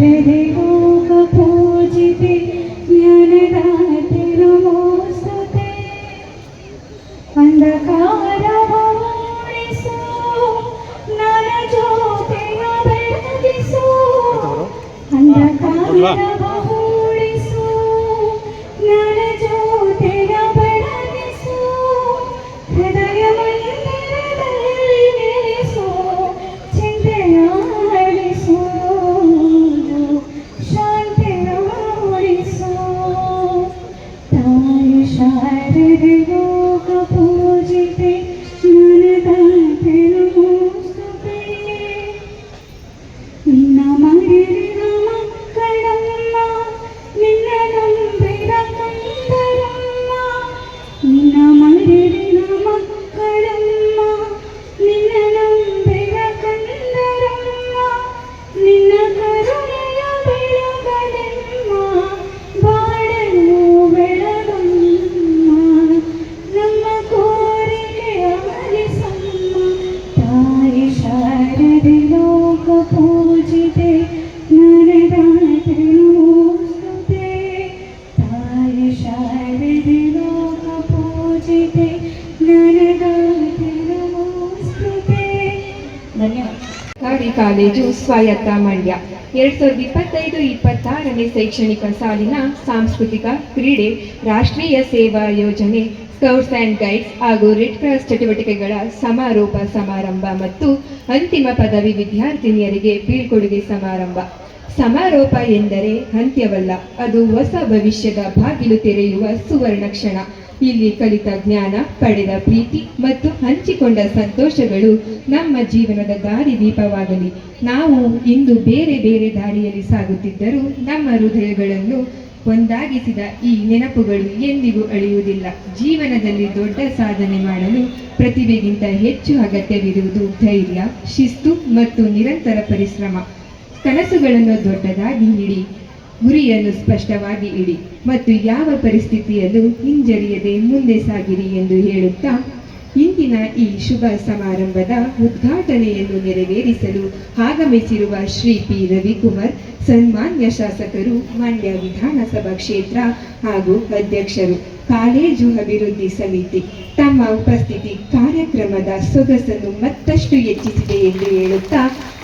ಶಾರದೆ ಲೋಕ ಪೂಜಿತೆ ಜ್ಞಾನದಾತೆ ನಮೋಸ್ತುತೆ ಅಂಧಕಾರವ ಓಡಿಸು ಜ್ಞಾನ ಜ್ಯೋತಿಯ ಬೆಳಗಿಸು ಅಂಧಕಾರವ ಓಡಿಸು ಜ್ಞಾನ ಜ್ಯೋತಿಯ ಬೆಳಗಿಸು ಹೃದಯ ಮಂದಿರದಲ್ಲಿ ನೆಲೆಸು ಚಿಂತೆಯ ಅಳಿಸು ಶಾಂತಿಯ ಉಳಿಸು ತಾಯಿ ಶಾರದೆ ಲೋಕ ಪೂಜಿತೆ ಜ್ಞಾನದಾತೆ ನಮೋಸ್ತುತೆ ನಿನ್ನ ಮಡಿಲಿನ ಮಕ್ಕಳಮ್ಮ ನಿನ್ನ ನಂಬಿದ ಕಂದರಮ್ಮ ನಿನ್ನ ಮಡಿಲಿನ ಮಕ್ಕಳಮ್ಮ ನಿನ್ನ ನಂಬಿದ ಕಂದರಮ್ಮ ನಿನ್ನ ಕರುಣೆಯ ಬೆಳಗಲೆಮ್ಮ ಬಾಳಲು ಬೆಳಗಮ್ಮ ನಮ್ಮ ಕೋರಿಕೆಯ ಹರಿಸಮ್ಮ ತಾಯಿ ಶಾರದೆ ಲೋಕ ಪೂಜಿತೆ ಜ್ಞಾನದಾತೆ ನಮೋಸ್ತುತೆ ತಾಯಿ ಶಾರದೆ ಲೋಕ ಪೂಜಿತೆ ಜ್ಞಾನದಾತೆ ನಮೋಸ್ತುತೆ. ಧನ್ಯವಾದ. ಸರ್ಕಾರಿ ಕಾಲೇಜು ಸ್ವಾಯತ್ತ ಮಂಡ್ಯ 2025-26ನೇ ಶೈಕ್ಷಣಿಕ ಸಾಲಿನ ಸಾಂಸ್ಕೃತಿಕ, ಕ್ರೀಡೆ, ರಾಷ್ಟ್ರೀಯ ಸೇವಾ ಯೋಜನೆ, ಸ್ಕೌಟ್ಸ್ ಆ್ಯಂಡ್ ಗೈಡ್ಸ್ ಹಾಗೂ ರೆಡ್ ಕ್ರಾಸ್ ಚಟುವಟಿಕೆಗಳ ಸಮಾರೋಪ ಸಮಾರಂಭ ಮತ್ತು ಅಂತಿಮ ಪದವಿ ವಿದ್ಯಾರ್ಥಿನಿಯರಿಗೆ ಬೀಳ್ಕೊಡುಗೆ ಸಮಾರಂಭ. ಸಮಾರೋಪ ಎಂದರೆ ಅಂತ್ಯವಲ್ಲ, ಅದು ಹೊಸ ಭವಿಷ್ಯದ ಬಾಗಿಲು ತೆರೆಯುವ ಸುವರ್ಣ ಕ್ಷಣ. ಇಲ್ಲಿ ಕಲಿತ ಜ್ಞಾನ, ಪಡೆದ ಪ್ರೀತಿ ಮತ್ತು ಹಂಚಿಕೊಂಡ ಸಂತೋಷಗಳು ನಮ್ಮ ಜೀವನದ ದಾರಿ ದೀಪವಾಗಲಿ. ನಾವು ಇಂದು ಬೇರೆ ಬೇರೆ ದಾರಿಯಲ್ಲಿ ಸಾಗುತ್ತಿದ್ದರೂ ನಮ್ಮ ಹೃದಯಗಳನ್ನು ಒಂದಾಗಿಸಿದ ಈ ನೆನಪುಗಳು ಎಂದಿಗೂ ಅಳಿಯುವುದಿಲ್ಲ. ಜೀವನದಲ್ಲಿ ದೊಡ್ಡ ಸಾಧನೆ ಮಾಡಲು ಪ್ರತಿಭೆಗಿಂತ ಹೆಚ್ಚು ಅಗತ್ಯವಿರುವುದು ಧೈರ್ಯ, ಶಿಸ್ತು ಮತ್ತು ನಿರಂತರ ಪರಿಶ್ರಮ. ಕನಸುಗಳನ್ನು ದೊಡ್ಡದಾಗಿ ಇಡಿ, ಗುರಿಯನ್ನು ಸ್ಪಷ್ಟವಾಗಿ ಇಡಿ ಮತ್ತು ಯಾವ ಪರಿಸ್ಥಿತಿಯಲ್ಲೂ ಹಿಂಜರಿಯದೆ ಮುಂದೆ ಸಾಗಿರಿ ಎಂದು ಹೇಳುತ್ತಾ ಇಂದಿನ ಈ ಶುಭ ಸಮಾರಂಭದ ಉದ್ಘಾಟನೆಯನ್ನು ನೆರವೇರಿಸಲು ಆಗಮಿಸಿರುವ ಶ್ರೀ ಪಿ ರವಿಕುಮಾರ್, ಸನ್ಮಾನ್ಯ ಶಾಸಕರು, ಮಂಡ್ಯ ವಿಧಾನಸಭಾ ಕ್ಷೇತ್ರ ಹಾಗೂ ಅಧ್ಯಕ್ಷರು, ಕಾಲೇಜು ಅಭಿವೃದ್ಧಿ ಸಮಿತಿ, ತಮ್ಮ ಉಪಸ್ಥಿತಿ ಕಾರ್ಯಕ್ರಮದ ಸೊಗಸನ್ನು ಮತ್ತಷ್ಟು ಹೆಚ್ಚಿಸಿದೆ ಎಂದು ಹೇಳುತ್ತಾ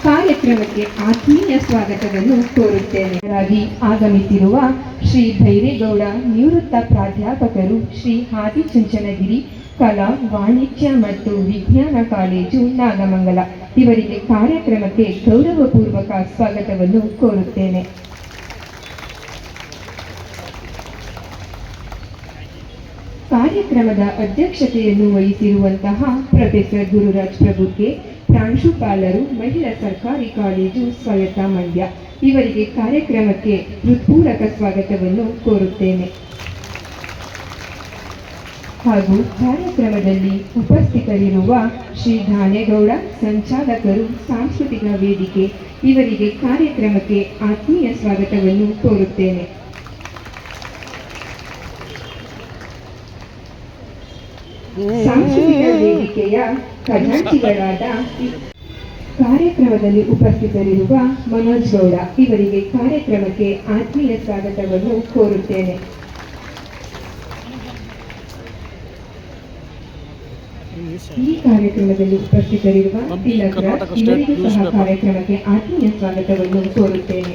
ಕಾರ್ಯಕ್ರಮಕ್ಕೆ ಆತ್ಮೀಯ ಸ್ವಾಗತವನ್ನು ಕೋರುತ್ತೇನೆ. ಆಗಮಿಸಿರುವ ಶ್ರೀ ಭೈರೇಗೌಡ, ನಿವೃತ್ತ ಪ್ರಾಧ್ಯಾಪಕರು, ಶ್ರೀ ಆದಿಚುಂಚನಗಿರಿ ಕಲಾ, ವಾಣಿಜ್ಯ ಮತ್ತು ವಿಜ್ಞಾನ ಕಾಲೇಜು, ನಾಗಮಂಗಲ, ಇವರಿಗೆ ಕಾರ್ಯಕ್ರಮಕ್ಕೆ ಗೌರವಪೂರ್ವಕ ಸ್ವಾಗತವನ್ನು ಕೋರುತ್ತೇನೆ. ಕಾರ್ಯಕ್ರಮದ ಅಧ್ಯಕ್ಷತೆಯನ್ನು ವಹಿಸಿರುವಂತಹ ಪ್ರೊಫೆಸರ್ ಗುರುರಾಜ್ ಪ್ರಭುಗೆ, ಪ್ರಾಂಶುಪಾಲರು, ಮಹಿಳಾ ಸರ್ಕಾರಿ ಕಾಲೇಜು ಸ್ವಾಯತ್ತ ಮಂಡ್ಯ, ಇವರಿಗೆ ಕಾರ್ಯಕ್ರಮಕ್ಕೆ ಹೃತ್ಪೂರ್ವಕ ಸ್ವಾಗತವನ್ನು ಕೋರುತ್ತೇನೆ. ಹಾಗೂ ಕಾರ್ಯಕ್ರಮದಲ್ಲಿ ಉಪಸ್ಥಿತರಿರುವ ಶ್ರೀ ಧಾನೇಗೌಡ, ಸಂಚಾಲಕರು, ಸಾಂಸ್ಕೃತಿಕ ವೇದಿಕೆ, ಇವರಿಗೆ ಕಾರ್ಯಕ್ರಮಕ್ಕೆ ಆತ್ಮೀಯ ಸ್ವಾಗತವನ್ನು ಕೋರುತ್ತೇನೆ. ಸಾಂಸ್ಕೃತಿಕ ವೇದಿಕೆಯ ಖಜಾಂಚಿಗಳಾದ ಕಾರ್ಯಕ್ರಮದಲ್ಲಿ ಉಪಸ್ಥಿತರಿರುವ ಮನೋಜ್ ಗೌಡ, ಇವರಿಗೆ ಕಾರ್ಯಕ್ರಮಕ್ಕೆ ಆತ್ಮೀಯ ಸ್ವಾಗತವನ್ನು ಕೋರುತ್ತೇನೆ. ಈ ಕಾರ್ಯಕ್ರಮದಲ್ಲಿ ಉಪಸ್ಥಿತರಿರುವ ತಿಲಕರಾಜ್, ಇವರಿಗೂ ಸಹ ಕಾರ್ಯಕ್ರಮಕ್ಕೆ ಆತ್ಮೀಯ ಸ್ವಾಗತವನ್ನು ಕೋರುತ್ತೇನೆ.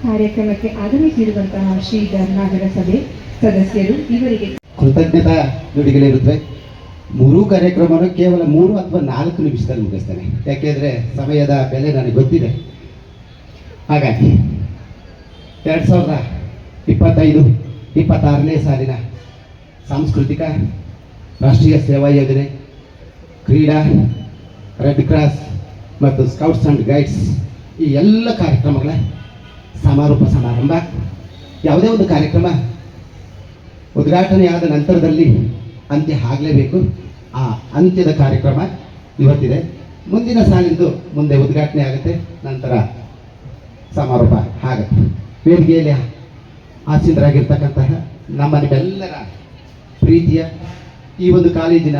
ಕಾರ್ಯಕ್ರಮಕ್ಕೆ ಆಗಮಿಸಿರುವಂತಹ ಶ್ರೀಧರ್ ನಗರಸಭೆ ಸದಸ್ಯರು, ಇವರಿಗೆ ಕೃತಜ್ಞತಾ ನುಡಿಗಳಿರುತ್ತವೆ. ಮೂರೂ ಕಾರ್ಯಕ್ರಮವನ್ನು ಕೇವಲ 3 ಅಥವಾ 4 ನಿಮಿಷದಲ್ಲಿ ಮುಗಿಸ್ತೇನೆ, ಯಾಕೆಂದರೆ ಸಮಯದ ಬೆಲೆ ನನಗೆ ಗೊತ್ತಿದೆ. ಹಾಗಾಗಿ 2025-26ನೇ ಸಾಲಿನ ಸಾಂಸ್ಕೃತಿಕ, ರಾಷ್ಟ್ರೀಯ ಸೇವಾ ಯೋಜನೆ, ಕ್ರೀಡಾ, ರೆಡ್ ಕ್ರಾಸ್ ಮತ್ತು ಸ್ಕೌಟ್ಸ್ ಆ್ಯಂಡ್ ಗೈಡ್ಸ್ ಈ ಎಲ್ಲ ಕಾರ್ಯಕ್ರಮಗಳ ಸಮಾರೋಪ ಸಮಾರಂಭ. ಯಾವುದೇ ಒಂದು ಕಾರ್ಯಕ್ರಮ ಉದ್ಘಾಟನೆಯಾದ ನಂತರದಲ್ಲಿ ಅಂತ್ಯ ಆಗಲೇಬೇಕು. ಆ ಅಂತ್ಯದ ಕಾರ್ಯಕ್ರಮ ಇವತ್ತಿದೆ. ಮುಂದಿನ ಸಾಲಿಂದು ಮುಂದೆ ಉದ್ಘಾಟನೆ ಆಗುತ್ತೆ, ನಂತರ ಸಮಾರೋಪ ಆಗುತ್ತೆ. ವೇದಿಕೆಯಲ್ಲಿ ಆಸೀನರಾಗಿರ್ತಕ್ಕಂತಹ ನಮ್ಮ ನಿಮ್ಮೆಲ್ಲರ ಪ್ರೀತಿಯ ಈ ಒಂದು ಕಾಲೇಜಿನ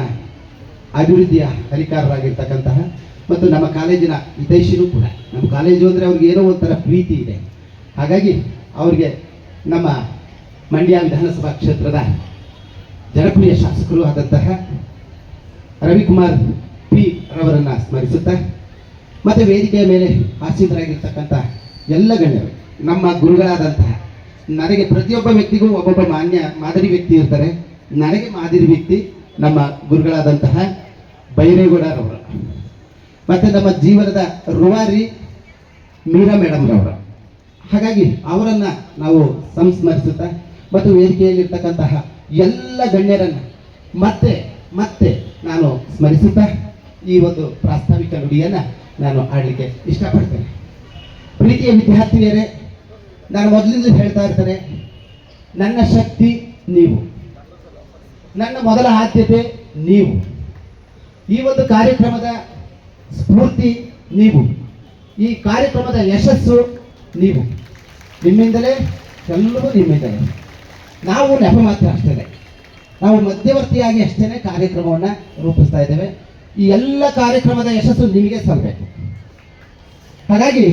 ಅಭಿವೃದ್ಧಿಯ ಹರಿಕಾರರಾಗಿರ್ತಕ್ಕಂತಹ ಮತ್ತು ನಮ್ಮ ಕಾಲೇಜಿನ ಹಿತೈಷಿನೂ ಕೂಡ. ನಮ್ಮ ಕಾಲೇಜು ಅಂದರೆ ಅವ್ರಿಗೆ ಏನೋ ಒಂಥರ ಪ್ರೀತಿ ಇದೆ. ಹಾಗಾಗಿ ಅವ್ರಿಗೆ ನಮ್ಮ ಮಂಡ್ಯ ವಿಧಾನಸಭಾ ಕ್ಷೇತ್ರದ ಜನಪ್ರಿಯ ಶಾಸಕರು ಆದಂತಹ ರವಿಕುಮಾರ್ ಪಿ ರವರನ್ನು ಸ್ಮರಿಸುತ್ತಾ, ಮತ್ತು ವೇದಿಕೆಯ ಮೇಲೆ ಆಸೀನರಾಗಿರ್ತಕ್ಕಂಥ ಎಲ್ಲ ಗಣ್ಯರು, ನಮ್ಮ ಗುರುಗಳಾದಂತಹ, ನನಗೆ ಪ್ರತಿಯೊಬ್ಬ ವ್ಯಕ್ತಿಗೂ ಒಬ್ಬೊಬ್ಬ ಮಾದರಿ ವ್ಯಕ್ತಿ ಇರ್ತಾರೆ. ನನಗೆ ಮಾದರಿ ವ್ಯಕ್ತಿ ನಮ್ಮ ಗುರುಗಳಾದಂತಹ ಬೈರೇಗೌಡರವರು, ಮತ್ತು ನಮ್ಮ ಜೀವನದ ರೂವಾರಿ ಮೀರಾ ಮೇಡಮ್ ರವರು. ಹಾಗಾಗಿ ಅವರನ್ನು ನಾವು ಸಂಸ್ಮರಿಸುತ್ತಾ ಮತ್ತು ವೇದಿಕೆಯಲ್ಲಿರ್ತಕ್ಕಂತಹ ಎಲ್ಲ ಗಣ್ಯರನ್ನು ಮತ್ತೆ ಮತ್ತೆ ನಾನು ಸ್ಮರಿಸುತ್ತಾ ಈ ಒಂದು ಪ್ರಾಸ್ತಾವಿಕ ನುಡಿಯನ್ನು ನಾನು ಆಡಲಿಕ್ಕೆ ಇಷ್ಟಪಡ್ತೇನೆ. ಪ್ರೀತಿಯ ವಿದ್ಯಾರ್ಥಿನಿಯರೇ, ನಾನು ಮೊದಲಿಂದ ಹೇಳ್ತಾ ಇರ್ತೇನೆ, ನನ್ನ ಶಕ್ತಿ ನೀವು, ನನ್ನ ಮೊದಲ ಆದ್ಯತೆ ನೀವು, ಈ ಒಂದು ಕಾರ್ಯಕ್ರಮದ ಸ್ಫೂರ್ತಿ ನೀವು, ಈ ಕಾರ್ಯಕ್ರಮದ ಯಶಸ್ಸು ನೀವು. ನಿಮ್ಮಿಂದಲೇ ಎಲ್ಲವೂ ನಿಮ್ಮಿಂದಲೇ. ನಾವು ನೆಪ ಮಾತ್ರ ಅಷ್ಟೇ, ನಾವು ಮಧ್ಯವರ್ತಿಯಾಗಿ ಅಷ್ಟೇ ಕಾರ್ಯಕ್ರಮವನ್ನು ರೂಪಿಸ್ತಾ ಇದ್ದೇವೆ. ಈ ಎಲ್ಲ ಕಾರ್ಯಕ್ರಮದ ಯಶಸ್ಸು ನಿಮಗೆ ಸಲ್ಲಬೇಕು. ಹಾಗಾಗಿ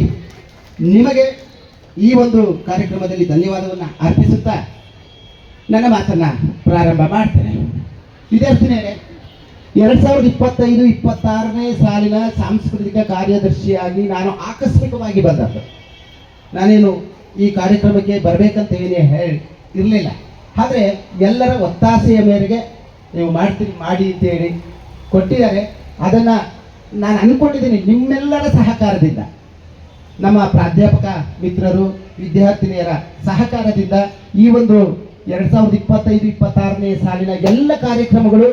ನಿಮಗೆ ಈ ಒಂದು ಕಾರ್ಯಕ್ರಮದಲ್ಲಿ ಧನ್ಯವಾದವನ್ನು ಅರ್ಪಿಸುತ್ತಾ ನನ್ನ ಮಾತನ್ನು ಪ್ರಾರಂಭ ಮಾಡ್ತೇನೆ. ವಿದ್ಯಾರ್ಥಿನಿಯರೇ, 2025-26ನೇ ಸಾಲಿನ ಸಾಂಸ್ಕೃತಿಕ ಕಾರ್ಯದರ್ಶಿಯಾಗಿ ನಾನು ಆಕಸ್ಮಿಕವಾಗಿ ಬಂದದ್ದು. ನಾನೇನು ಈ ಕಾರ್ಯಕ್ರಮಕ್ಕೆ ಬರಬೇಕಂತ ಏನೇ ಇರಲಿಲ್ಲ. ಆದರೆ ಎಲ್ಲರ ಒತ್ತಾಸೆಯ ಮೇರೆಗೆ ನೀವು ಮಾಡಿ ಅಂತೇಳಿ ಕೊಟ್ಟಿದ್ದಾರೆ. ಅದನ್ನು ನಾನು ಅಂದ್ಕೊಂಡಿದ್ದೀನಿ ನಿಮ್ಮೆಲ್ಲರ ಸಹಕಾರದಿಂದ, ನಮ್ಮ ಪ್ರಾಧ್ಯಾಪಕ ಮಿತ್ರರು, ವಿದ್ಯಾರ್ಥಿನಿಯರ ಸಹಕಾರದಿಂದ ಈ ಒಂದು 2025-26ನೇ ಸಾಲಿನ ಎಲ್ಲ ಕಾರ್ಯಕ್ರಮಗಳು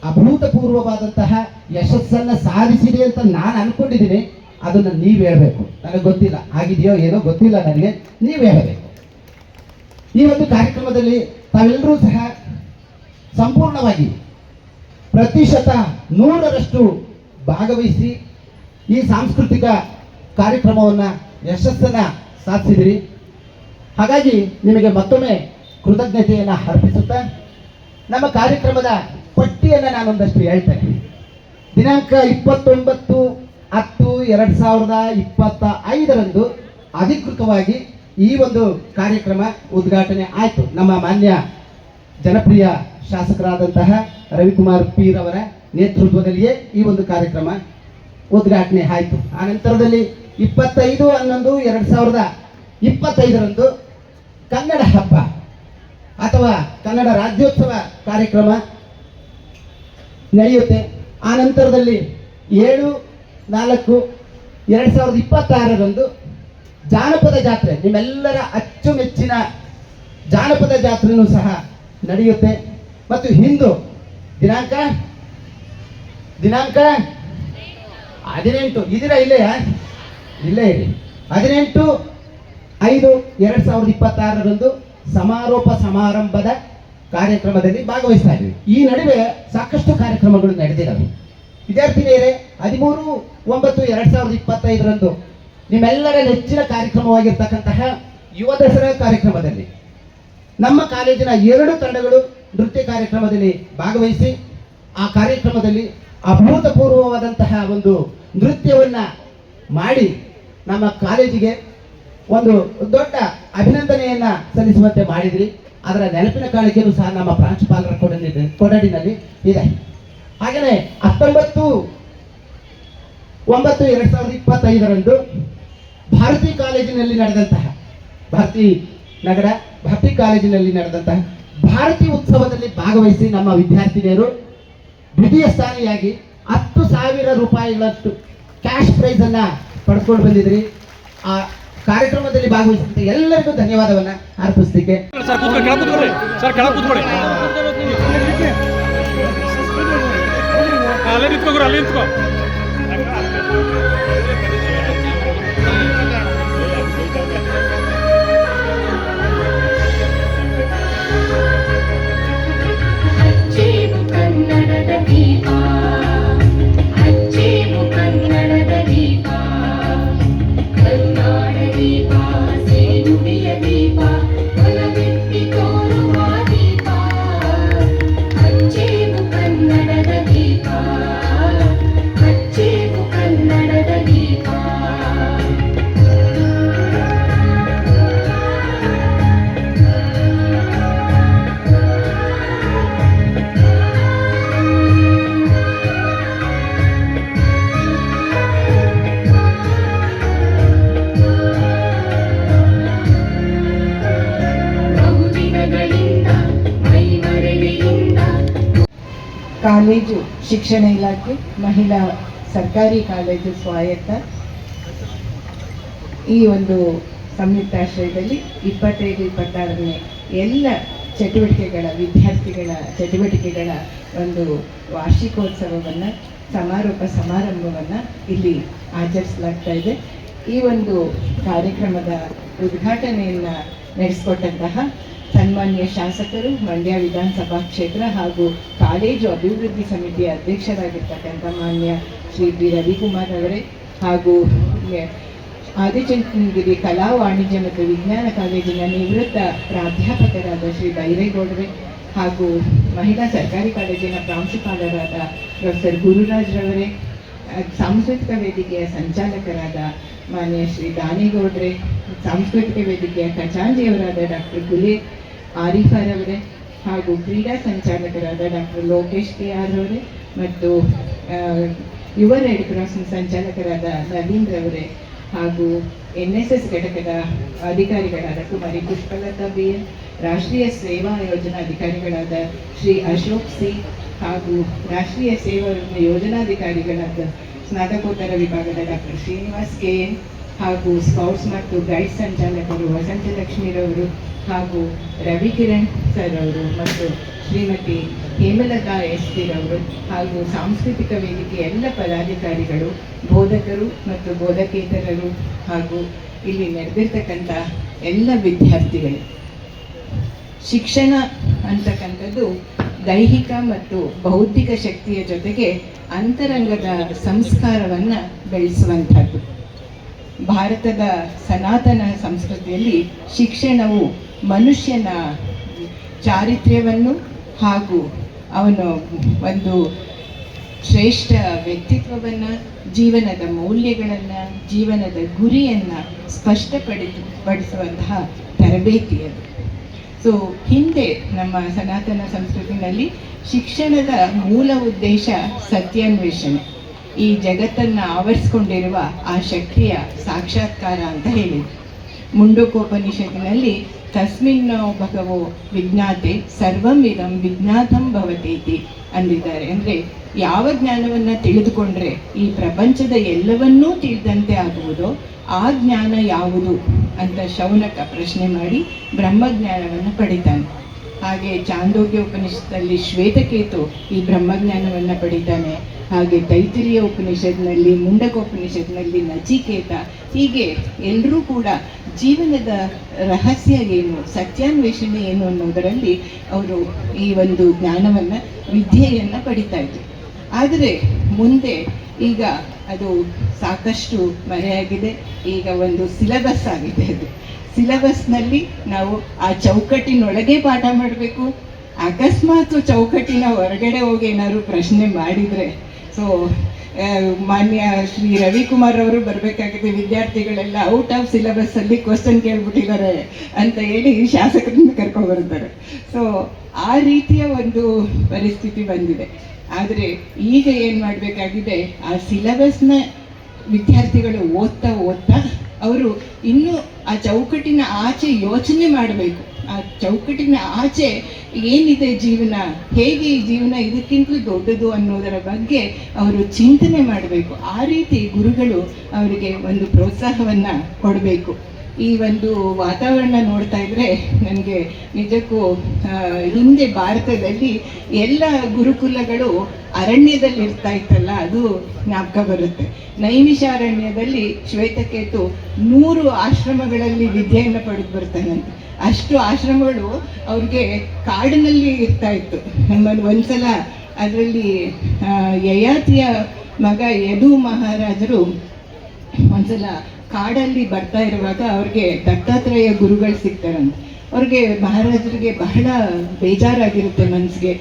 ಅಭೂತಪೂರ್ವವಾದಂತಹ ಯಶಸ್ಸನ್ನು ಸಾಧಿಸಿದೆ ಅಂತ ನಾನು ಅಂದ್ಕೊಂಡಿದ್ದೀನಿ. ಅದನ್ನು ನೀವು ಹೇಳಬೇಕು. ನನಗೆ ಗೊತ್ತಿಲ್ಲ, ಆಗಿದೆಯೋ ಏನೋ ಗೊತ್ತಿಲ್ಲ ನನಗೆ, ನೀವು ಹೇಳಬೇಕು. ಈ ಒಂದು ಕಾರ್ಯಕ್ರಮದಲ್ಲಿ ತಾವೆಲ್ಲರೂ ಸಹ ಸಂಪೂರ್ಣವಾಗಿ 100% ಭಾಗವಹಿಸಿ ಈ ಸಾಂಸ್ಕೃತಿಕ ಕಾರ್ಯಕ್ರಮವನ್ನು ಯಶಸ್ಸನ್ನು ಸಾಧಿಸಿದಿರಿ. ಹಾಗಾಗಿ ನಿಮಗೆ ಮತ್ತೊಮ್ಮೆ ಕೃತಜ್ಞತೆಯನ್ನು ಅರ್ಪಿಸುತ್ತಾ ನಮ್ಮ ಕಾರ್ಯಕ್ರಮದ ಪಟ್ಟಿಯನ್ನು ನಾನೊಂದಷ್ಟು ಹೇಳ್ತೇನೆ. ದಿನಾಂಕ 29/10/2025 ಅಧಿಕೃತವಾಗಿ ಈ ಒಂದು ಕಾರ್ಯಕ್ರಮ ಉದ್ಘಾಟನೆ ಆಯಿತು. ನಮ್ಮ ಮಾನ್ಯ ಜನಪ್ರಿಯ ಶಾಸಕರಾದಂತಹ ರವಿಕುಮಾರ್ ಪಿ ರವರ ನೇತೃತ್ವದಲ್ಲಿಯೇ ಈ ಒಂದು ಕಾರ್ಯಕ್ರಮ ಉದ್ಘಾಟನೆ ಆಯಿತು. ಆ ನಂತರದಲ್ಲಿ 25/11/2025 ಕನ್ನಡ ಹಬ್ಬ ಅಥವಾ ಕನ್ನಡ ರಾಜ್ಯೋತ್ಸವ ಕಾರ್ಯಕ್ರಮ ನಡೆಯುತ್ತೆ. ಆ ನಂತರದಲ್ಲಿ 7/4/2026 ಜಾನಪದ ಜಾತ್ರೆ, ನಿಮ್ಮೆಲ್ಲರ ಅಚ್ಚುಮೆಚ್ಚಿನ ಜಾನಪದ ಜಾತ್ರೆಯೂ ಸಹ ನಡೆಯುತ್ತೆ. ಮತ್ತು ಹಿಂದೂ ದಿನಾಂಕ 18 ಇದೀರಾ ಇಲ್ಲೇ ಇರಿ. 18/5/2026 ಸಮಾರೋಪ ಸಮಾರಂಭದ ಕಾರ್ಯಕ್ರಮದಲ್ಲಿ ಭಾಗವಹಿಸ್ತಾ ಇದ್ದೀವಿ. ಈ ನಡುವೆ ಸಾಕಷ್ಟು ಕಾರ್ಯಕ್ರಮಗಳು ನಡೆದಿದ್ದಾವೆ. ವಿದ್ಯಾರ್ಥಿನಿಯರೇ, 13/9/2025 ನಿಮ್ಮೆಲ್ಲರ ನೆಚ್ಚಿನ ಕಾರ್ಯಕ್ರಮವಾಗಿರ್ತಕ್ಕಂತಹ ಯುವ ದಸರಾ ಕಾರ್ಯಕ್ರಮದಲ್ಲಿ ನಮ್ಮ ಕಾಲೇಜಿನ 2 ತಂಡಗಳು ನೃತ್ಯ ಕಾರ್ಯಕ್ರಮದಲ್ಲಿ ಭಾಗವಹಿಸಿ ಆ ಕಾರ್ಯಕ್ರಮದಲ್ಲಿ ಅಭೂತಪೂರ್ವವಾದಂತಹ ಒಂದು ನೃತ್ಯವನ್ನು ಮಾಡಿ ನಮ್ಮ ಕಾಲೇಜಿಗೆ ಒಂದು ದೊಡ್ಡ ಅಭಿನಂದನೆಯನ್ನು ಸಲ್ಲಿಸುವಂತೆ ಮಾಡಿದ್ರಿ. ಅದರ ನೆನಪಿನ ಕಾಣಿಕೆಯೂ ಸಹ ನಮ್ಮ ಪ್ರಾಂಶುಪಾಲರ ಕೊಠಡಿನಲ್ಲಿ ಇದೆ. ಹಾಗೆಯೇ 19/9/2025 ಭಾರತಿ ಕಾಲೇಜಿನಲ್ಲಿ ನಡೆದಂತಹ ಭಾರತಿ ಕಾಲೇಜಿನಲ್ಲಿ ನಡೆದಂತಹ ಭಾರತಿ ಉತ್ಸವದಲ್ಲಿ ಭಾಗವಹಿಸಿ ನಮ್ಮ ವಿದ್ಯಾರ್ಥಿನಿಯರು ದ್ವಿತೀಯ ಸ್ಥಾನಿಯಾಗಿ 10,000 ರೂಪಾಯಿಗಳಷ್ಟು ಕ್ಯಾಶ್ ಪ್ರೈಸನ್ನು ಪಡೆದುಕೊಂಡು ಬಂದಿದ್ರಿ. ಆ ಕಾರ್ಯಕ್ರಮದಲ್ಲಿ ಭಾಗವಹಿಸಿದ ಎಲ್ಲರಿಗೂ ಧನ್ಯವಾದವನ್ನು ಅರ್ಪಿಸಲಿಕ್ಕೆ ಕನ್ನಡದ ದೀಪ ಕಾಲೇಜು ಶಿಕ್ಷಣ ಇಲಾಖೆ, ಮಹಿಳಾ ಸರ್ಕಾರಿ ಕಾಲೇಜು ಸ್ವಾಯತ್ತ ಈ ಒಂದು ಸಂಯುಕ್ತಾಶ್ರಯದಲ್ಲಿ 25-26ನೇ ಎಲ್ಲ ಚಟುವಟಿಕೆಗಳ ವಿದ್ಯಾರ್ಥಿಗಳ ಚಟುವಟಿಕೆಗಳ ಒಂದು ವಾರ್ಷಿಕೋತ್ಸವವನ್ನು ಸಮಾರೋಪ ಸಮಾರಂಭವನ್ನು ಇಲ್ಲಿ ಆಚರಿಸಲಾಗ್ತಾ ಇದೆ. ಈ ಒಂದು ಕಾರ್ಯಕ್ರಮದ ಉದ್ಘಾಟನೆಯನ್ನು ನಡೆಸಿಕೊಟ್ಟಂತಹ ಸನ್ಮಾನ್ಯ ಶಾಸಕರು, ಮಂಡ್ಯ ವಿಧಾನಸಭಾ ಕ್ಷೇತ್ರ ಹಾಗೂ ಕಾಲೇಜು ಅಭಿವೃದ್ಧಿ ಸಮಿತಿಯ ಅಧ್ಯಕ್ಷರಾಗಿರ್ತಕ್ಕಂಥ ಮಾನ್ಯ ಶ್ರೀ ಬಿ ರವಿಕುಮಾರ್ ಅವರೇ, ಹಾಗೂ ಆದಿಚುಂಚನಗಿರಿ ಕಲಾ ವಾಣಿಜ್ಯ ಮತ್ತು ವಿಜ್ಞಾನ ಕಾಲೇಜಿನ ನಿವೃತ್ತ ಪ್ರಾಧ್ಯಾಪಕರಾದ ಶ್ರೀ ಬೈರೇಗೌಡರೇ, ಹಾಗೂ ಮಹಿಳಾ ಸರ್ಕಾರಿ ಕಾಲೇಜಿನ ಪ್ರಾಂಶುಪಾಲರಾದ ಪ್ರೊಫೆಸರ್ ಗುರುರಾಜ್ ರವರೇ, ಸಾಂಸ್ಕೃತಿಕ ವೇದಿಕೆಯ ಸಂಚಾಲಕರಾದ ಮಾನ್ಯ ಶ್ರೀ ದಾನಿಗೌಡ್ರೆ, ಸಾಂಸ್ಕೃತಿಕ ವೇದಿಕೆಯ ಖಜಾಂಚಿಯವರಾದ ಡಾಕ್ಟರ್ ಗುಲೆ ಆರಿಫರ್ ಅವರೇ, ಹಾಗೂ ಕ್ರೀಡಾ ಸಂಚಾಲಕರಾದ ಡಾಕ್ಟರ್ ಲೋಕೇಶ್ ಕೆ ಆರ್ ಅವರೇ, ಮತ್ತು ಯುವ ರೆಡ್ ಕ್ರಾಸ್ನ ಸಂಚಾಲಕರಾದ ನವೀನ್ ರವರೇ, ಹಾಗೂ NSS ಘಟಕದ ಅಧಿಕಾರಿಗಳಾದ ಕುಮಾರಿ ಪುಷ್ಪಲತಾ BN, ರಾಷ್ಟ್ರೀಯ ಸೇವಾ ಯೋಜನಾ ಅಧಿಕಾರಿಗಳಾದ ಶ್ರೀ ಅಶೋಕ್ ಸಿ, ಹಾಗೂ ರಾಷ್ಟ್ರೀಯ ಸೇವಾ ಯೋಜನಾಧಿಕಾರಿಗಳಾದ ಸ್ನಾತಕೋತ್ತರ ವಿಭಾಗದ ಡಾಕ್ಟರ್ ಶ್ರೀನಿವಾಸ್ KN, ಹಾಗೂ ಸ್ಕೌಟ್ಸ್ ಮತ್ತು ಗೈಡ್ ಸಂಚಾಲಕರು ವಸಂತಲಕ್ಷ್ಮಿರವರು, ಹಾಗೂ ರವಿಕಿರಣ್ ಸರ್ ಅವರು, ಮತ್ತು ಶ್ರೀಮತಿ ಹೇಮಲತಾ SP ರವರು, ಹಾಗೂ ಸಾಂಸ್ಕೃತಿಕ ವೇದಿಕೆ ಎಲ್ಲ ಪದಾಧಿಕಾರಿಗಳು, ಬೋಧಕರು ಮತ್ತು ಬೋಧಕೇತರರು, ಹಾಗೂ ಇಲ್ಲಿ ನಡೆದಿರ್ತಕ್ಕಂಥ ಎಲ್ಲ ವಿದ್ಯಾರ್ಥಿಗಳು. ಶಿಕ್ಷಣ ಅಂತಕ್ಕಂಥದ್ದು ದೈಹಿಕ ಮತ್ತು ಬೌದ್ಧಿಕ ಶಕ್ತಿಯ ಜೊತೆಗೆ ಅಂತರಂಗದ ಸಂಸ್ಕಾರವನ್ನು ಬೆಳೆಸುವಂಥದ್ದು. ಭಾರತದ ಸನಾತನ ಸಂಸ್ಕೃತಿಯಲ್ಲಿ ಶಿಕ್ಷಣವು ಮನುಷ್ಯನ ಚಾರಿತ್ರ್ಯವನ್ನು ಹಾಗೂ ಅವನ ಒಂದು ಶ್ರೇಷ್ಠ ವ್ಯಕ್ತಿತ್ವವನ್ನು, ಜೀವನದ ಮೌಲ್ಯಗಳನ್ನು, ಜೀವನದ ಗುರಿಯನ್ನು ಸ್ಪಷ್ಟಪಡಿಸುವಂತಹ ತರಬೇತಿ ಅದು. ಸೊ ಹಿಂದೆ ನಮ್ಮ ಸನಾತನ ಸಂಸ್ಕೃತಿನಲ್ಲಿ ಶಿಕ್ಷಣದ ಮೂಲ ಉದ್ದೇಶ ಸತ್ಯಾನ್ವೇಷಣೆ, ಈ ಜಗತ್ತನ್ನು ಆವರಿಸಿಕೊಂಡಿರುವ ಆ ಶಕ್ತಿಯ ಸಾಕ್ಷಾತ್ಕಾರ ಅಂತ ಹೇಳಿದ್ರು. ಮುಂಡಕೋಪನಿಷತ್ತಿನಲ್ಲಿ ತಸ್ಮಿನ್ನೋ ಭಗವೋ ವಿಜ್ಞಾತೆ ಸರ್ವಂ ಇದಂ ವಿಜ್ಞಾತಂ ಭವತೀತಿ ಅಂದಿದ್ದಾರೆ. ಅಂದರೆ ಯಾವ ಜ್ಞಾನವನ್ನು ತಿಳಿದುಕೊಂಡ್ರೆ ಈ ಪ್ರಪಂಚದ ಎಲ್ಲವನ್ನೂ ತಿಳಿದಂತೆ ಆಗುವುದೋ ಆ ಜ್ಞಾನ ಯಾವುದು ಅಂತ ಶೌನಕ ಪ್ರಶ್ನೆ ಮಾಡಿ ಬ್ರಹ್ಮಜ್ಞಾನವನ್ನು ಪಡಿತಾನೆ. ಹಾಗೆ ಚಾಂದೋಗ್ಯ ಉಪನಿಷತ್ತಲ್ಲಿ ಶ್ವೇತಕೇತು ಈ ಬ್ರಹ್ಮಜ್ಞಾನವನ್ನು ಪಡಿತಾನೆ. ಹಾಗೆ ತೈತಿರಿಯ ಉಪನಿಷತ್ನಲ್ಲಿ, ಮುಂಡಕೋಪನಿಷತ್ನಲ್ಲಿ ನಚಿಕೇತ, ಹೀಗೆ ಎಲ್ಲರೂ ಕೂಡ ಜೀವನದ ರಹಸ್ಯ ಏನು, ಸತ್ಯಾನ್ವೇಷಣೆ ಏನು ಅನ್ನೋದರಲ್ಲಿ ಅವರು ಈ ಒಂದು ಜ್ಞಾನವನ್ನು, ವಿದ್ಯೆಯನ್ನು ಪಡಿತಾ ಇದ್ರು. ಆದರೆ ಮುಂದೆ ಈಗ ಅದು ಸಾಕಷ್ಟು ಮರೆಯಾಗಿದೆ. ಈಗ ಒಂದು ಸಿಲೆಬಸ್ ಆಗಿದೆ. ಅದು ಸಿಲೆಬಸ್ನಲ್ಲಿ ನಾವು ಆ ಚೌಕಟ್ಟಿನೊಳಗೆ ಪಾಠ ಮಾಡಬೇಕು. ಅಕಸ್ಮಾತ್ ಚೌಕಟ್ಟಿನ ಹೊರಗಡೆ ಹೋಗಿ ಏನಾದ್ರು ಪ್ರಶ್ನೆ ಮಾಡಿದರೆ, ಸೊ ಮಾನ್ಯ ಶ್ರೀ ರವಿಕುಮಾರ್ ಅವರು ಬರಬೇಕಾಗಿದೆ, ವಿದ್ಯಾರ್ಥಿಗಳೆಲ್ಲ ಔಟ್ ಆಫ್ ಸಿಲೆಬಸ್ಸಲ್ಲಿ ಕ್ವಶನ್ ಕೇಳ್ಬಿಟ್ಟಿದ್ದಾರೆ ಅಂತ ಹೇಳಿ ಶಾಸಕರನ್ನ ಕರ್ಕೊಂಡ್ಬರ್ತಾರೆ. ಸೊ ಆ ರೀತಿಯ ಒಂದು ಪರಿಸ್ಥಿತಿ ಬಂದಿದೆ. ಆದರೆ ಈಗ ಏನು ಮಾಡಬೇಕಾಗಿದೆ, ಆ ಸಿಲೆಬಸ್ನ ವಿದ್ಯಾರ್ಥಿಗಳು ಓದ್ತಾ ಅವರು ಇನ್ನೂ ಆ ಚೌಕಟ್ಟಿನ ಆಚೆ ಯೋಚನೆ ಮಾಡಬೇಕು. ಆ ಚೌಕಟ್ಟಿನ ಆಚೆ ಏನಿದೆ ಜೀವನ, ಹೇಗೆ ಈ ಜೀವನ ಇದಕ್ಕಿಂತಲೂ ದೊಡ್ಡದು ಅನ್ನೋದರ ಬಗ್ಗೆ ಅವರು ಚಿಂತನೆ ಮಾಡಬೇಕು. ಆ ರೀತಿ ಗುರುಗಳು ಅವರಿಗೆ ಒಂದು ಪ್ರೋತ್ಸಾಹವನ್ನು ಕೊಡಬೇಕು. ಈ ಒಂದು ವಾತಾವರಣ ನೋಡ್ತಾ ಇದ್ದರೆ ನನಗೆ ನಿಜಕ್ಕೂ ಹಿಂದೆ ಭಾರತದಲ್ಲಿ ಎಲ್ಲ ಗುರುಕುಲಗಳು ಅರಣ್ಯದಲ್ಲಿ ಇರ್ತಾ ಇತ್ತಲ್ಲ, ಅದು ಜ್ಞಾಪಕ ಬರುತ್ತೆ. ನೈಮಿಷಾರಣ್ಯದಲ್ಲಿ ಶ್ವೇತಕೇತು 100 ಆಶ್ರಮಗಳಲ್ಲಿ ವಿದ್ಯೆಯನ್ನು ಪಡೆದು ಬರ್ತಾನಂತೆ. ಅಷ್ಟು ಆಶ್ರಮಗಳು ಅವ್ರಿಗೆ ಕಾಡಿನಲ್ಲಿ ಇರ್ತಾ ಇತ್ತು. ಒಂದ್ಸಲ ಅದರಲ್ಲಿ ಯಯಾತಿಯ ಮಗ ಯದು ಮಹಾರಾಜರು ಒಂದ್ಸಲ ಕಾಡಲ್ಲಿ ಬರ್ತಾ ಇರುವಾಗ ಅವ್ರಿಗೆ ದತ್ತಾತ್ರೇಯ ಗುರುಗಳು ಸಿಗ್ತಾರಂತೆ. ಅವ್ರಿಗೆ ಮಹಾರಾಜರಿಗೆ ಬಹಳ ಬೇಜಾರಾಗಿರುತ್ತೆ ಮನಸ್ಸಿಗೆ.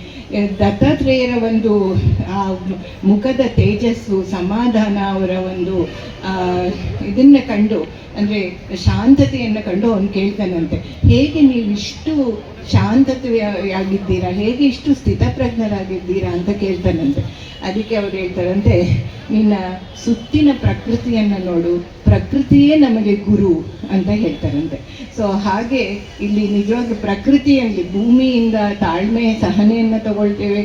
ದತ್ತಾತ್ರೇಯರ ಒಂದು ಆ ಮುಖದ ತೇಜಸ್ಸು, ಸಮಾಧಾನ, ಅವರ ಒಂದು ಇದನ್ನು ಕಂಡು, ಅಂದರೆ ಶಾಂತತೆಯನ್ನು ಕಂಡು ಅವನು ಕೇಳ್ತಾನಂತೆ, ಹೇಗೆ ನೀವು ಇಷ್ಟು ಶಾಂತತೆಯಾಗಿದ್ದೀರಾ, ಹೇಗೆ ಇಷ್ಟು ಸ್ಥಿತಪ್ರಜ್ಞರಾಗಿದ್ದೀರಾ ಅಂತ ಕೇಳ್ತಾನಂತೆ. ಅದಕ್ಕೆ ಅವ್ರು ಹೇಳ್ತಾರಂತೆ, ನಿನ್ನ ಸುತ್ತಿನ ಪ್ರಕೃತಿಯನ್ನು ನೋಡು, ಪ್ರಕೃತಿಯೇ ನಮಗೆ ಗುರು ಅಂತ ಹೇಳ್ತಾರಂತೆ. ಸೊ ಹಾಗೆ ಇಲ್ಲಿ ನಿಜವಾಗಿ ಪ್ರಕೃತಿಯಲ್ಲಿ ಭೂಮಿಯಿಂದ ತಾಳ್ಮೆ ಸಹನೆಯನ್ನು ತಗೊಳ್ತೇವೆ,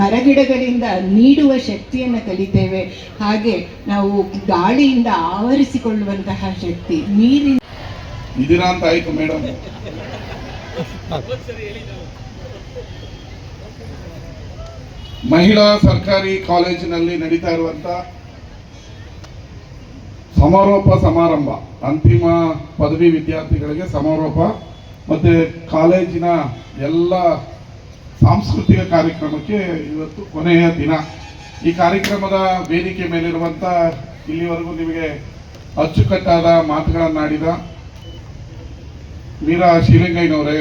ಮರಗಿಡಗಳಿಂದ ನೀಡುವ ಶಕ್ತಿಯನ್ನು ಕಲಿತೇವೆ. ಹಾಗೆ ನಾವು ಗಾಳಿಯಿಂದ ಆವರಿಸಿಕೊಳ್ಳುವಂತಹ ಶಕ್ತಿ, ನೀರಿನ ಇದೀರಾ ಅಂತ ಆಯ್ತು ಮೇಡಮ್. ಮಹಿಳಾ ಸರ್ಕಾರಿ ಕಾಲೇಜಿನಲ್ಲಿ ನಡೀತಾ ಇರುವಂತ ಸಮಾರೋಪ ಸಮಾರಂಭ, ಅಂತಿಮ ಪದವಿ ವಿದ್ಯಾರ್ಥಿಗಳಿಗೆ ಸಮಾರೋಪ ಮತ್ತೆ ಕಾಲೇಜಿನ ಎಲ್ಲ ಸಾಂಸ್ಕೃತಿಕ ಕಾರ್ಯಕ್ರಮಕ್ಕೆ ಇವತ್ತು ಕೊನೆಯ ದಿನ. ಈ ಕಾರ್ಯಕ್ರಮದ ವೇದಿಕೆ ಮೇಲಿರುವಂತ ಇಲ್ಲಿವರೆಗೂ ನಿಮಗೆ ಅಚ್ಚುಕಟ್ಟಾದ ಮಾತುಗಳನ್ನಾಡಿದ ಮೀರಾ ಶಿವಲಿಂಗಯ್ಯನವರೇ,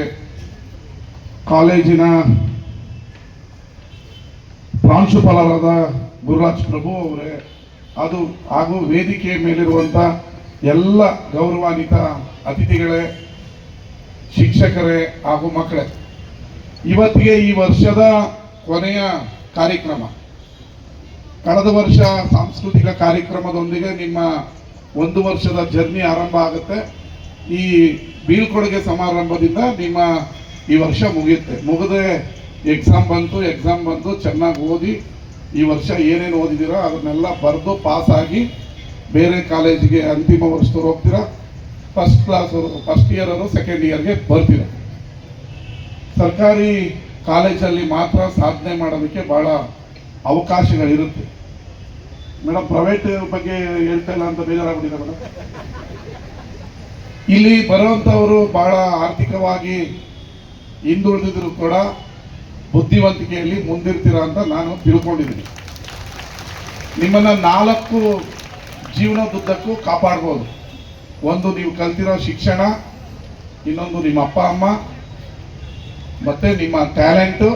ಕಾಲೇಜಿನ ಪ್ರಾಂಶುಪಾಲರಾದ ಗುರುರಾಜ್ ಪ್ರಭು ಅವರೇ, ಅದು ಹಾಗೂ ವೇದಿಕೆ ಮೇಲಿರುವಂಥ ಎಲ್ಲ ಗೌರವಾನ್ವಿತ ಅತಿಥಿಗಳೇ, ಶಿಕ್ಷಕರೇ ಹಾಗೂ ಮಕ್ಕಳೇ, ಇವತ್ತಿಗೆ ಈ ವರ್ಷದ ಕೊನೆಯ ಕಾರ್ಯಕ್ರಮ. ಕಳೆದ ವರ್ಷ ಸಾಂಸ್ಕೃತಿಕ ಕಾರ್ಯಕ್ರಮದೊಂದಿಗೆ ನಿಮ್ಮ 1 ವರ್ಷದ ಜರ್ನಿ ಆರಂಭ ಆಗುತ್ತೆ. ಈ ಬೀಳ್ಕೊಡುಗೆ ಸಮಾರಂಭದಿಂದ ನಿಮ್ಮ ಈ ವರ್ಷ ಮುಗಿಯುತ್ತೆ. ಮುಗದೆ ಎಕ್ಸಾಮ್ ಬಂತು, ಚೆನ್ನಾಗಿ ಓದಿ ಈ ವರ್ಷ ಏನೇನು ಓದಿದ್ದೀರೋ ಅದನ್ನೆಲ್ಲ ಬರೆದು ಪಾಸ್ ಆಗಿ ಬೇರೆ ಕಾಲೇಜಿಗೆ ಅಂತಿಮ ವರ್ಷದವ್ರು ಹೋಗ್ತೀರಾ. ಫಸ್ಟ್ ಇಯರ್ ಅವರು ಸೆಕೆಂಡ್ ಇಯರ್ಗೆ ಬರ್ತೀರ. ಸರ್ಕಾರಿ ಕಾಲೇಜಲ್ಲಿ ಮಾತ್ರ ಸಾಧನೆ ಮಾಡೋದಕ್ಕೆ ಭಾಳ ಅವಕಾಶಗಳಿರುತ್ತೆ ಮೇಡಮ್. ಪ್ರೈವೇಟ್ ಬಗ್ಗೆ ಹೇಳ್ತಾ ಇಲ್ಲ ಅಂತ ಬೇಜಾರಾಗ್ಬಿಟ್ಟಿದೆ ಮೇಡಮ್. ಇಲ್ಲಿ ಬರುವಂಥವರು ಭಾಳ ಆರ್ಥಿಕವಾಗಿ ಹಿಂದುಳಿದಿದ್ರು ಕೂಡ ಬುದ್ಧಿವಂತಿಕೆಯಲ್ಲಿ ಮುಂದಿರ್ತೀರ ಅಂತ ನಾನು ತಿಳ್ಕೊಂಡಿದ್ದೀನಿ. ನಿಮ್ಮನ್ನು 4 ಜೀವನದುದ್ದಕ್ಕೂ ಕಾಪಾಡ್ಬೋದು. ಒಂದು ನೀವು ಕಲ್ತಿರೋ ಶಿಕ್ಷಣ, ಇನ್ನೊಂದು ನಿಮ್ಮ ಅಪ್ಪ ಅಮ್ಮ, ಮತ್ತೆ ನಿಮ್ಮ ಟ್ಯಾಲೆಂಟು,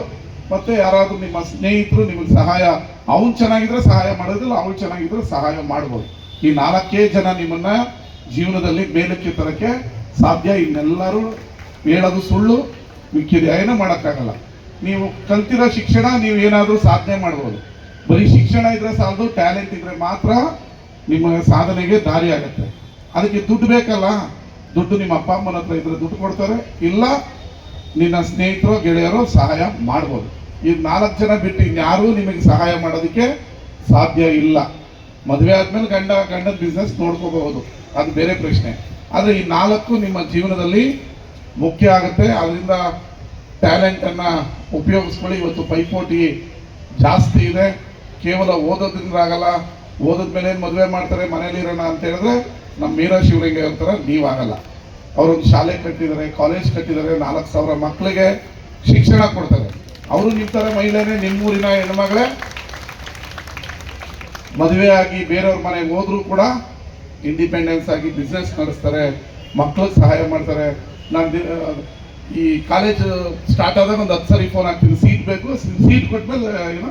ಮತ್ತೆ ಯಾರಾದರೂ ನಿಮ್ಮ ಸ್ನೇಹಿತರು ನಿಮಗೆ ಸಹಾಯ, ಅವನು ಚೆನ್ನಾಗಿದ್ರೆ ಸಹಾಯ ಮಾಡೋದಿಲ್ಲ, ಅವಳು ಚೆನ್ನಾಗಿದ್ರೆ ಸಹಾಯ ಮಾಡ್ಬೋದು. ಈ 4 ಜನ ನಿಮ್ಮನ್ನ ಜೀವನದಲ್ಲಿ ಮೇಲಕ್ಕೆ ತರಕ್ಕೆ ಸಾಧ್ಯ. ಇನ್ನೆಲ್ಲರೂ ಹೇಳೋದು ಸುಳ್ಳು, ಮಿಕ್ಕಿದ ಏನೂ ಮಾಡೋಕ್ಕಾಗಲ್ಲ. ನೀವು ಕಲ್ತಿರೋ ಶಿಕ್ಷಣ ನೀವು ಏನಾದರೂ ಸಾಧನೆ ಮಾಡ್ಬೋದು. ಬರೀ ಶಿಕ್ಷಣ ಇದ್ರೆ ಸಾಲದು, ಟ್ಯಾಲೆಂಟ್ ಇದ್ರೆ ಮಾತ್ರ ನಿಮ್ಮ ಸಾಧನೆಗೆ ದಾರಿ ಆಗುತ್ತೆ. ಅದಕ್ಕೆ ದುಡ್ಡು ಬೇಕಲ್ಲ. ದುಡ್ಡು ನಿಮ್ಮ ಅಪ್ಪ ಅಮ್ಮನ ಹತ್ರ ಇದ್ರೆ ದುಡ್ಡು ಕೊಡ್ತಾರೆ, ಇಲ್ಲ ನಿನ್ನ ಸ್ನೇಹಿತರು ಗೆಳೆಯರು ಸಹಾಯ ಮಾಡ್ಬೋದು. ಈ 4 ಜನ ಬಿಟ್ಟು ಇನ್ಯಾರೂ ನಿಮಗೆ ಸಹಾಯ ಮಾಡೋದಕ್ಕೆ ಸಾಧ್ಯ ಇಲ್ಲ. ಮದುವೆ ಆದ್ಮೇಲೆ ಗಂಡನ ಬಿಸ್ನೆಸ್ ನೋಡ್ಕೋಬಹುದು, ಅದು ಬೇರೆ ಪ್ರಶ್ನೆ. ಆದರೆ ಈ 4 ನಿಮ್ಮ ಜೀವನದಲ್ಲಿ ಮುಖ್ಯ ಆಗುತ್ತೆ. ಅದರಿಂದ ಟ್ಯಾಲೆಂಟನ್ನು ಉಪಯೋಗಿಸ್ಕೊಳ್ಳಿ. ಇವತ್ತು ಪೈಪೋಟಿ ಜಾಸ್ತಿ ಇದೆ. ಕೇವಲ ಓದೋದ್ರಿಂದ ಆಗಲ್ಲ. ಓದೋದ್ಮೇಲೆ ಏನು ಮದುವೆ ಮಾಡ್ತಾರೆ, ಮನೇಲಿ ಇರೋಣ ಅಂತ ಹೇಳಿದ್ರೆ ನಮ್ಮ ಮೀರಾ ಶಿವಲಿಂಗಯ್ಯ ಅಂತಾರ ನೀವಾಗಲ್ಲ. ಅವರೊಂದು ಶಾಲೆ ಕಟ್ಟಿದ್ದಾರೆ, ಕಾಲೇಜ್ ಕಟ್ಟಿದ್ದಾರೆ, 4,000 ಮಕ್ಕಳಿಗೆ ಶಿಕ್ಷಣ ಕೊಡ್ತಾರೆ. ಅವರು ನಿಮ್ಮ ಥರ ಮಹಿಳೆನೇ, ನಿಮ್ಮೂರಿನ ಹೆಣ್ಮಗಳೇ ಮದುವೆ ಆಗಿ ಬೇರೆಯವ್ರ ಮನೆಗೆ ಹೋದ್ರೂ ಕೂಡ ಇಂಡಿಪೆಂಡೆನ್ಸ್ ಆಗಿ ಬಿಸ್ನೆಸ್ ನಡೆಸ್ತಾರೆ, ಮಕ್ಳಿಗೆ ಸಹಾಯ ಮಾಡ್ತಾರೆ. ನಾನು ಈ ಕಾಲೇಜ್ ಸ್ಟಾರ್ಟ್ ಆದಾಗ ಒಂದು 10 ಸರಿ ಫೋನ್ ಹಾಕ್ತೀನಿ, ಸೀಟ್ ಬೇಕು, ಸೀಟ್ ಕೊಟ್ಮೇಲೆ ಏನೋ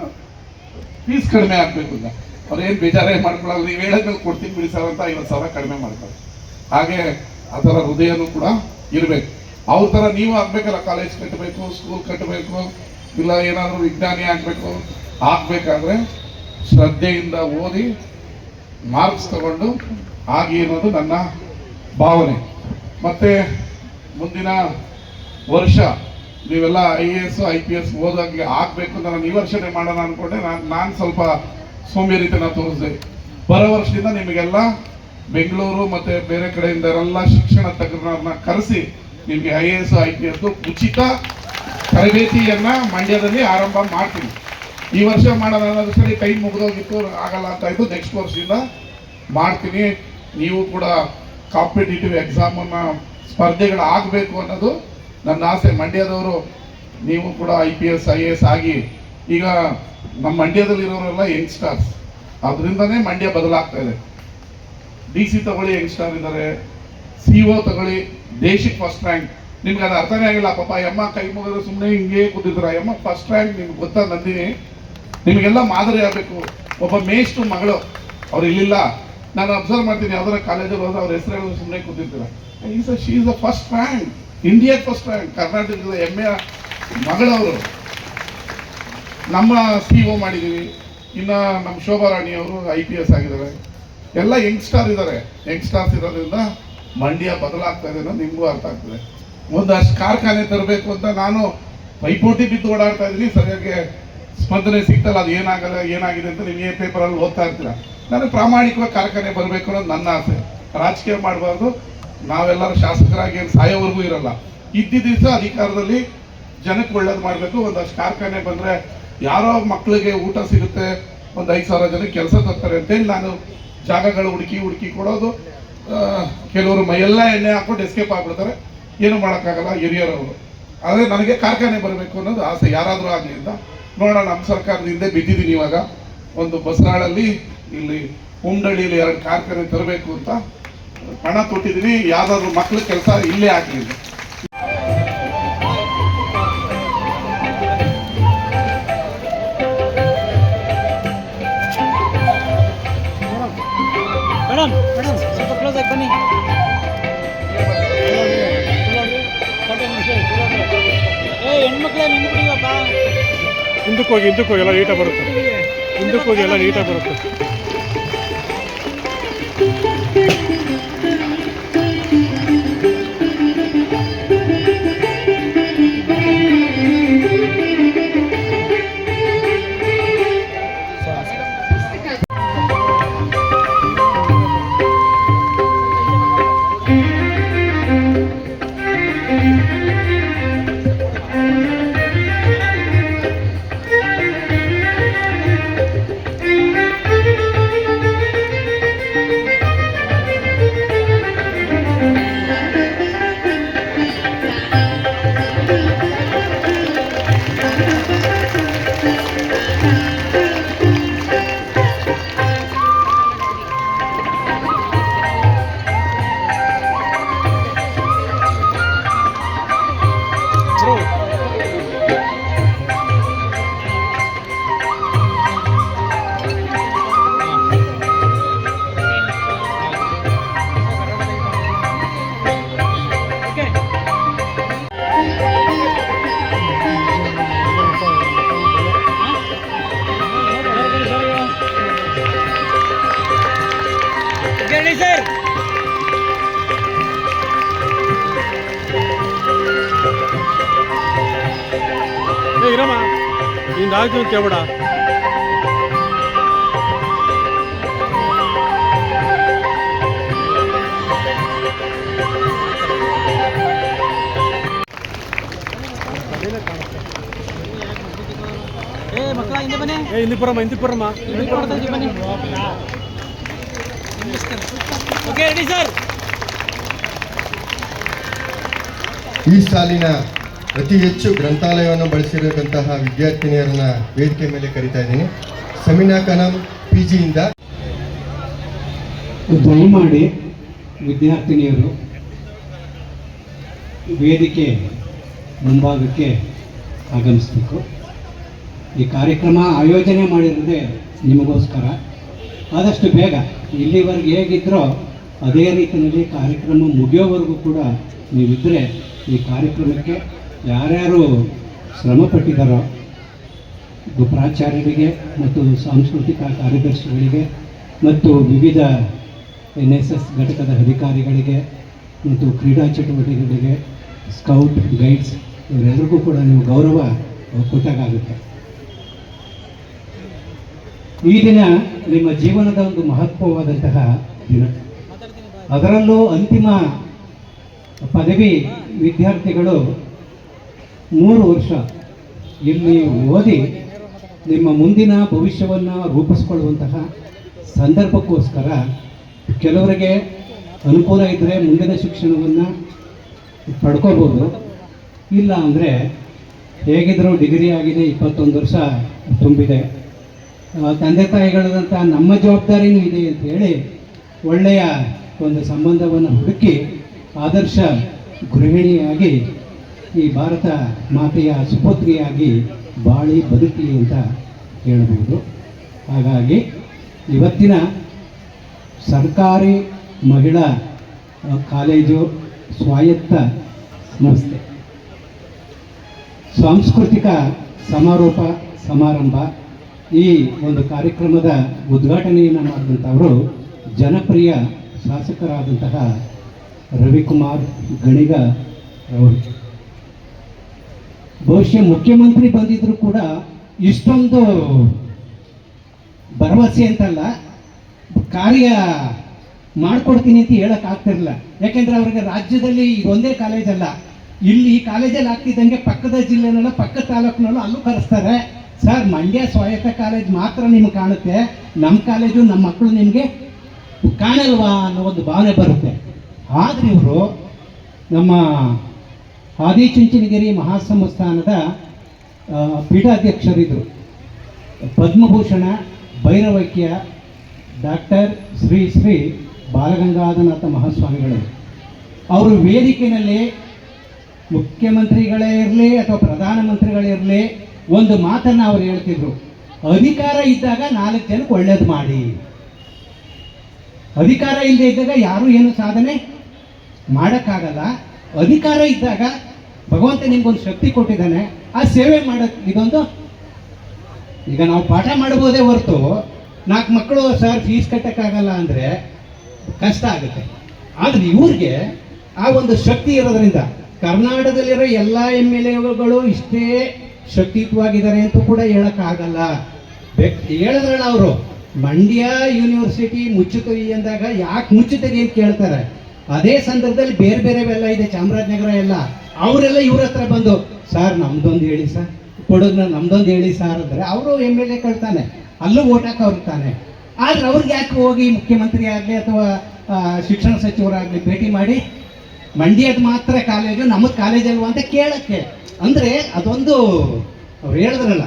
ಫೀಸ್ ಕಡಿಮೆ ಆಗಬೇಕು ಅಂತ. ಅವ್ರು ಏನು ಬೇಜಾರೇ ಮಾಡ್ಕೊಳ್ಳಲ್ಲ, ನೀವು ಹೇಳಿದ್ಮೇಲೆ ಕೊಡ್ತೀನಿ ಬಿಡಿ ಸರ್ ಅಂತ 50,000 ಕಡಿಮೆ ಮಾಡ್ತಾರೆ. ಹಾಗೆ ಆ ಥರ ಹೃದಯನೂ ಕೂಡ ಇರಬೇಕು. ಅವ್ರ ಥರ ನೀವು ಆಗಬೇಕಲ್ಲ. ಕಾಲೇಜ್ ಕಟ್ಟಬೇಕು, ಸ್ಕೂಲ್ ಕಟ್ಟಬೇಕು, ಇಲ್ಲ ಏನಾದರೂ ವಿಜ್ಞಾನಿ ಆಗಬೇಕು. ಆಗಬೇಕಾದ್ರೆ ಶ್ರದ್ಧೆಯಿಂದ ಓದಿ ಮಾರ್ಕ್ಸ್ ತಗೊಂಡು ಆಗಿ ಅನ್ನೋದು ನನ್ನ ಭಾವನೆ. ಮತ್ತು ಮುಂದಿನ ವರ್ಷ ನೀವೆಲ್ಲ IAS IPS ಓದಾಗಿ ಆಗಬೇಕು ಅಂತ ನಾನು ಈ ವರ್ಷನೇ ಮಾಡೋಣ ಅಂದ್ಕೊಂಡೆ. ನಾನು ಸ್ವಲ್ಪ ಸೋಂಬೇರಿತನ ತೋರಿಸಿದೆ. ಬರೋ ವರ್ಷದಿಂದ ನಿಮಗೆಲ್ಲ ಬೆಂಗಳೂರು ಮತ್ತು ಬೇರೆ ಕಡೆಯಿಂದ ಎಲ್ಲ ಶಿಕ್ಷಣ ತಜ್ಞರನ್ನ ಕರೆಸಿ ನಿಮಗೆ IAS IPS ಉಚಿತ ತರಬೇತಿಯನ್ನು ಮಂಡ್ಯದಲ್ಲಿ ಆರಂಭ ಮಾಡ್ತೀನಿ. ಈ ವರ್ಷ ಮಾಡೋಣ ಅನ್ನೋದು ಸರಿ ಟೈಮ್ ಮುಗಿದೋಗಿತ್ತು, ಆಗಲ್ಲ ಅಂತ ಆಯಿತು. ನೆಕ್ಸ್ಟ್ ವರ್ಷದಿಂದ ಮಾಡ್ತೀನಿ. ನೀವು ಕೂಡ ಕಾಂಪಿಟೇಟಿವ್ ಎಕ್ಸಾಮನ್ನು ಸ್ಪರ್ಧೆಗಳು ಆಗಬೇಕು ಅನ್ನೋದು ನನ್ನ ಆಸೆ. ಮಂಡ್ಯದವರು ನೀವು ಕೂಡ IPS IAS ಆಗಿ, ಈಗ ನಮ್ಮ ಮಂಡ್ಯದಲ್ಲಿರೋರೆಲ್ಲ ಯಂಗ್ಸ್ಟರ್ಸ್, ಅದರಿಂದನೇ ಮಂಡ್ಯ ಬದಲಾಗ್ತಾ ಇದೆ. DC ತಗೊಳ್ಳಿ, ಯಂಗ್ಸ್ಟರ್ ಇದ್ದಾರೆ. CO ತಗೊಳ್ಳಿ, ದೇಶಕ್ಕೆ ಫಸ್ಟ್ ರ್ಯಾಂಕ್. ನಿಮ್ಗೆ ಅದು ಅರ್ಥನೇ ಆಗಿಲ್ಲ ಪಾಪ. ಅಮ್ಮ ಕೈ ಮುಗಿದ್ರೆ ಸುಮ್ಮನೆ ಹಿಂಗೆ ಕೂತಿದ್ರು. ಅಮ್ಮ ಫಸ್ಟ್ ರ್ಯಾಂಕ್ ನಿಮ್ಗೆ ಗೊತ್ತಾ ನಂದಿನಿ? ನಿಮಗೆಲ್ಲ ಮಾದರಿ ಆಗಬೇಕು. ಒಬ್ಬ ಮೇಷ್ಟ್ರು ಮಗಳು, ಅವ್ರು ಇಲ್ಲಿಲ್ಲ, ನಾನು ಅಬ್ಸರ್ವ್ ಮಾಡ್ತೀನಿ. ಯಾವ್ದಾರ ಕಾಲೇಜಲ್ಲಿ ಹೋದ್ರೆ ಅವ್ರ ಹೆಸರು ಹೇಳೋದು ಸುಮ್ಮನೆ ಕೂತಿರ್ತೀರ. She is the first rank, ಇಂಡಿಯಾಗೆ ಫಸ್ಟ್ ರ್ಯಾಂಕ್, ಕರ್ನಾಟಕದ ಹೆಮ್ಮೆಯ ಮಗಳವರು. ನಮ್ಮ CO ಮಾಡಿದ್ದೀವಿ. ಇನ್ನು ನಮ್ಮ ಶೋಭಾ ರಾಣಿ ಅವರು IPS ಆಗಿದ್ದಾರೆ. ಎಲ್ಲ ಯಂಗ್ಸ್ಟಾರ್ ಇದ್ದಾರೆ. ಯಂಗ್ಸ್ಟಾರ್ಸ್ ಇರೋದ್ರಿಂದ ಮಂಡ್ಯ ಬದಲಾಗ್ತಾ ಇದೆ ಅನ್ನೋದು ನಿಮಗೂ ಅರ್ಥ ಆಗ್ತದೆ. ಒಂದಷ್ಟು ಕಾರ್ಖಾನೆ ತರಬೇಕು ಅಂತ ನಾನು ಪೈಪೋಟಿ ಬಿದ್ದು ಓಡಾಡ್ತಾ ಇದ್ದೀನಿ. ಸರಿಯಾಗಿ ಸ್ಪಂದನೆ ಸಿಗ್ತಲ್ಲ. ಅದು ಏನಾಗಿದೆ ಅಂತ ನೀವು ಪೇಪರಲ್ಲಿ ಓದ್ತಾ ಇರ್ತೀರ. ನನಗೆ ಪ್ರಾಮಾಣಿಕವಾಗಿ ಕಾರ್ಖಾನೆ ಬರಬೇಕು ಅನ್ನೋದು ನನ್ನ ಆಸೆ. ರಾಜಕೀಯ ಮಾಡಬಾರ್ದು. ನಾವೆಲ್ಲರೂ ಶಾಸಕರಾಗಿ ಏನು ಸಾಯೋವರೆಗೂ ಇರಲ್ಲ. ಇದ್ದಿದ್ದ ದಿವಸ ಅಧಿಕಾರದಲ್ಲಿ ಜನಕ್ಕೆ ಒಳ್ಳೇದು ಮಾಡಬೇಕು. ಒಂದಷ್ಟು ಕಾರ್ಖಾನೆ ಬಂದರೆ ಯಾರೋ ಮಕ್ಕಳಿಗೆ ಊಟ ಸಿಗುತ್ತೆ, ಒಂದು 5,000 ಜನಕ್ಕೆ ಕೆಲಸ ತರ್ತಾರೆ ಅಂತೇಳಿ ನಾನು ಜಾಗಗಳು ಹುಡುಕಿ ಕೊಡೋದು. ಕೆಲವರು ಮೈಯೆಲ್ಲ ಎಣ್ಣೆ ಹಾಕೊಂಡು ಎಸ್ಕೇಪ್ ಆಗ್ಬಿಡ್ತಾರೆ. ಏನು ಮಾಡೋಕ್ಕಾಗಲ್ಲ ಹಿರಿಯರವರು. ಆದರೆ ನನಗೆ ಕಾರ್ಖಾನೆ ಬರಬೇಕು ಅನ್ನೋದು ಆಸೆ, ಯಾರಾದರೂ ಆಗಲಿ ಅಂತ. ನೋಡೋಣ, ನಮ್ಮ ಸರ್ಕಾರದ ಹಿಂದೆ ಬಿದ್ದಿದ್ದೀನಿ ಇವಾಗ. ಒಂದು ಬಸರಾಳಲ್ಲಿ, ಇಲ್ಲಿ ಉಮ್ಡಳ್ಳಿಯಲ್ಲಿ 2 ಕಾರ್ಖಾನೆ ತರಬೇಕು ಅಂತ ಹಣ ಕೊಟ್ಟಿದ್ದೀನಿ. ಯಾವುದಾದ್ರೂ ಮಕ್ಳ ಕೆಲಸ ಇಲ್ಲೇ ಆಗಲಿ. ಮೇಡಮ್ ಸ್ವಲ್ಪ ಕ್ಲೋಸ್ ಆಗಿ ಬನ್ನಿ. ಹೆಣ್ಮಕ್ಳೇ ನಿಂತ್ಬಿಟ್ಟಿವಪ್ಪ. ಹಿಂದಕ್ಕೆ ಹೋಗಿ ಎಲ್ಲ ನೀಟಾಗಿ ಬರುತ್ತೆ. ಹಿಂದಕ್ಕೆ ಹೋಗಿ ಎಲ್ಲ ನೀಟಾಗಿ ಬರುತ್ತೆ. ಸರ್ ಇರಮ್ಮ, ನಿಂದು ಆಯ್ತು ಕೇಳ್ಬೇಡ. ಮಕ್ಕಳ ಹಿಂದೆ ಬನ್ನಿ. ಹಿಂದಕ್ಕೆ ಬರಮ್ಮ. ಬನ್ನಿ. Okay ready sir. ಈ ಸಾಲಿನ ಅತಿ ಹೆಚ್ಚು ಗ್ರಂಥಾಲಯವನ್ನು ಬಳಸಿರತಕ್ಕಂತಹ ವಿದ್ಯಾರ್ಥಿನಿಯರನ್ನ ವೇದಿಕೆ ಮೇಲೆ ಕರೀತಾ ಇದ್ದೀನಿ. ಸಮಿನಾ ಕನಂ PGಯಿಂದ. ದಯಮಾಡಿ ವಿದ್ಯಾರ್ಥಿನಿಯರು ವೇದಿಕೆ ಮುಂಭಾಗಕ್ಕೆ ಆಗಮಿಸಬೇಕು. ಈ ಕಾರ್ಯಕ್ರಮ ಆಯೋಜನೆ ಮಾಡಿರೋದೇ ನಿಮಗೋಸ್ಕರ. ಆದಷ್ಟು ಬೇಗ ಇಲ್ಲಿವರೆಗೆ ಹೇಗಿದ್ದರೋ ಅದೇ ರೀತಿಯಲ್ಲಿ ಕಾರ್ಯಕ್ರಮ ಮುಗಿಯೋವರೆಗೂ ಕೂಡ ನೀವಿದ್ದರೆ ಈ ಕಾರ್ಯಕ್ರಮಕ್ಕೆ ಯಾರ್ಯಾರು ಶ್ರಮಪಟ್ಟಿದ್ದಾರೋ ಪ್ರಾಚಾರ್ಯರಿಗೆ ಮತ್ತು ಸಾಂಸ್ಕೃತಿಕ ಕಾರ್ಯದರ್ಶಿಗಳಿಗೆ ಮತ್ತು ವಿವಿಧ NSS ಘಟಕದ ಅಧಿಕಾರಿಗಳಿಗೆ ಮತ್ತು ಕ್ರೀಡಾ ಚಟುವಟಿಕೆಗಳಿಗೆ ಸ್ಕೌಟ್ ಗೈಡ್ಸ್ ಇವರೆಲ್ಲರಿಗೂ ಕೂಡ ನೀವು ಗೌರವ ಕೊಟ್ಟಾಗುತ್ತೆ. ಈ ದಿನ ನಿಮ್ಮ ಜೀವನದ ಒಂದು ಮಹತ್ವವಾದಂತಹ ದಿನ. ಅದರಲ್ಲೂ ಅಂತಿಮ ಪದವಿ ವಿದ್ಯಾರ್ಥಿಗಳು 3 ವರ್ಷ ಇಲ್ಲಿ ಓದಿ ನಿಮ್ಮ ಮುಂದಿನ ಭವಿಷ್ಯವನ್ನು ರೂಪಿಸ್ಕೊಳ್ಳುವಂತಹ ಸಂದರ್ಭಕ್ಕೋಸ್ಕರ ಕೆಲವರಿಗೆ ಅನುಕೂಲ ಇದ್ದರೆ ಮುಂದಿನ ಶಿಕ್ಷಣವನ್ನು ಪಡ್ಕೋಬೋದು. ಇಲ್ಲ ಅಂದರೆ ಹೇಗಿದ್ದರೂ ಡಿಗ್ರಿ ಆಗಿದೆ, 21 ವರ್ಷ ತುಂಬಿದೆ, ತಂದೆ ತಾಯಿಗಳದಂಥ ನಮ್ಮ ಜವಾಬ್ದಾರಿನೂ ಇದೆ ಅಂತ ಹೇಳಿ ಒಳ್ಳೆಯ ಒಂದು ಸಂಬಂಧವನ್ನು ಹುಡುಕಿ ಆದರ್ಶ ಗೃಹಿಣಿಯಾಗಿ ಈ ಭಾರತ ಮಾತೆಯ ಸುಪುತ್ರಿಯಾಗಿ ಬಾಳಿ ಬದುಕಲಿ ಅಂತ ಹೇಳ್ಬೋದು. ಹಾಗಾಗಿ ಇವತ್ತಿನ ಸರ್ಕಾರಿ ಮಹಿಳಾ ಕಾಲೇಜು ಸ್ವಾಯತ್ತ ಸಂಸ್ಥೆ ಸಾಂಸ್ಕೃತಿಕ ಸಮಾರಂಭ ಈ ಒಂದು ಕಾರ್ಯಕ್ರಮದ ಉದ್ಘಾಟನೆಯನ್ನು ಮಾಡಿದಂಥವರು ಜನಪ್ರಿಯ ಶಾಸಕರಾದಂತಹ ರವಿಕುಮಾರ್ ಗಣಿಗ ಅವರು. ಬಹುಶಃ ಮುಖ್ಯಮಂತ್ರಿ ಬಂದಿದ್ರು ಕೂಡ ಇಷ್ಟೊಂದು ಭರವಸೆ ಅಂತಲ್ಲ, ಕಾರ್ಯ ಮಾಡಿಕೊಡ್ತೀನಿ ಅಂತ ಹೇಳೋಕ್ಕಾಗ್ತಿರಲಿಲ್ಲ. ಯಾಕೆಂದರೆ ಅವ್ರಿಗೆ ರಾಜ್ಯದಲ್ಲಿ ಇದೊಂದೇ ಕಾಲೇಜ್ ಅಲ್ಲ, ಇಲ್ಲಿ ಈ ಕಾಲೇಜಲ್ಲಿ ಆಗ್ತಿದ್ದಂಗೆ ಪಕ್ಕದ ಜಿಲ್ಲೆನಲ್ಲ, ಪಕ್ಕದ ತಾಲೂಕಿನಲ್ಲೂ ಅಲ್ಲೂ ಕರೆಸ್ತಾರೆ. ಸರ್, ಮಂಡ್ಯ ಸ್ವಾಯತ್ತ ಕಾಲೇಜ್ ಮಾತ್ರ ನಿಮ್ಗೆ ಕಾಣುತ್ತೆ, ನಮ್ಮ ಕಾಲೇಜು ನಮ್ಮ ಮಕ್ಕಳು ನಿಮಗೆ ಕಾಣಲ್ವಾ ಅನ್ನೋ ಒಂದು ಭಾವನೆ ಬರುತ್ತೆ. ಆದರೆ ಇವರು ನಮ್ಮ ಆದಿಚುಂಚನಗಿರಿ ಮಹಾಸಂಸ್ಥಾನದ ಪೀಠಾಧ್ಯಕ್ಷರಿದ್ದರು. ಪದ್ಮಭೂಷಣ ಭೈರವೈಕ್ಯ ಡಾಕ್ಟರ್ ಶ್ರೀ ಶ್ರೀ ಬಾಲಗಂಗಾಧರನಾಥ ಮಹಾಸ್ವಾಮಿಗಳು. ಅವರು ವೇದಿಕೆಯಲ್ಲಿ ಮುಖ್ಯಮಂತ್ರಿಗಳೇ ಇರಲಿ ಅಥವಾ ಪ್ರಧಾನಮಂತ್ರಿಗಳೇ ಇರಲಿ ಒಂದು ಮಾತನ್ನು ಅವರು ಹೇಳ್ತಿದ್ರು, ಅಧಿಕಾರ ಇದ್ದಾಗ 4 ಜನಕ್ಕೆ ಒಳ್ಳೇದು ಮಾಡಿ, ಅಧಿಕಾರ ಇಲ್ಲದೆ ಇದ್ದಾಗ ಯಾರೂ ಏನು ಸಾಧನೆ ಮಾಡೋಕ್ಕಾಗಲ್ಲ. ಅಧಿಕಾರ ಇದ್ದಾಗ ಭಗವಂತ ನಿಮ್ಗೊಂದು ಶಕ್ತಿ ಕೊಟ್ಟಿದ್ದಾನೆ, ಆ ಸೇವೆ ಮಾಡೋಕ್ಕೆ ಇದೊಂದು. ಈಗ ನಾವು ಪಾಠ ಮಾಡ್ಬೋದೇ ಹೊರತು 4 ಮಕ್ಕಳು ಸರ್ ಫೀಸ್ ಕಟ್ಟೋಕ್ಕಾಗಲ್ಲ ಅಂದರೆ ಕಷ್ಟ ಆಗುತ್ತೆ. ಆದರೆ ಇವ್ರಿಗೆ ಆ ಒಂದು ಶಕ್ತಿ ಇರೋದ್ರಿಂದ ಕರ್ನಾಟಕದಲ್ಲಿರೋ ಎಲ್ಲ MLAಗಳು ಇಷ್ಟೇ ಶಕ್ತಿಯುತವಾಗಿದ್ದಾರೆ ಅಂತೂ ಕೂಡ ಹೇಳೋಕ್ಕಾಗಲ್ಲ. ಹೇಳಿದ್ರಲ್ಲ ಅವರು, ಮಂಡ್ಯ ಯೂನಿವರ್ಸಿಟಿ ಮುಚ್ಚುತ್ತೀವಿ ಅಂದಾಗ ಯಾಕೆ ಮುಚ್ಚುತ್ತೀರಿ ಅಂತ ಕೇಳ್ತಾರೆ. ಅದೇ ಸಂದರ್ಭದಲ್ಲಿ ಬೇರೆ ಬೇರೆವೆಲ್ಲ ಇದೆ, ಚಾಮರಾಜನಗರ ಎಲ್ಲ, ಅವರೆಲ್ಲ ಇವ್ರ ಹತ್ರ ಬಂದು ಸರ್ ನಮ್ದೊಂದು ಹೇಳಿ ಸರ್, ಕೊಡೋದನ್ನ ನಮ್ದೊಂದು ಹೇಳಿ ಸರ್ ಅಂದರೆ ಅವರು MLA ಕಳ್ತಾನೆ, ಅಲ್ಲೂ ಓಟ್ ಹಾಕೋರ್ತಾನೆ. ಆದರೆ ಅವ್ರಿಗೆ ಯಾಕೆ ಹೋಗಿ ಮುಖ್ಯಮಂತ್ರಿ ಆಗಲಿ ಅಥವಾ ಶಿಕ್ಷಣ ಸಚಿವರಾಗಲಿ ಭೇಟಿ ಮಾಡಿ ಮಂಡ್ಯದ ಮಾತ್ರ ಕಾಲೇಜು ನಮ್ಮದು ಕಾಲೇಜ್ ಅಲ್ವಾ ಅಂತ ಕೇಳಕ್ಕೆ? ಅಂದರೆ ಅದೊಂದು ಅವ್ರು ಹೇಳಿದ್ರಲ್ಲ,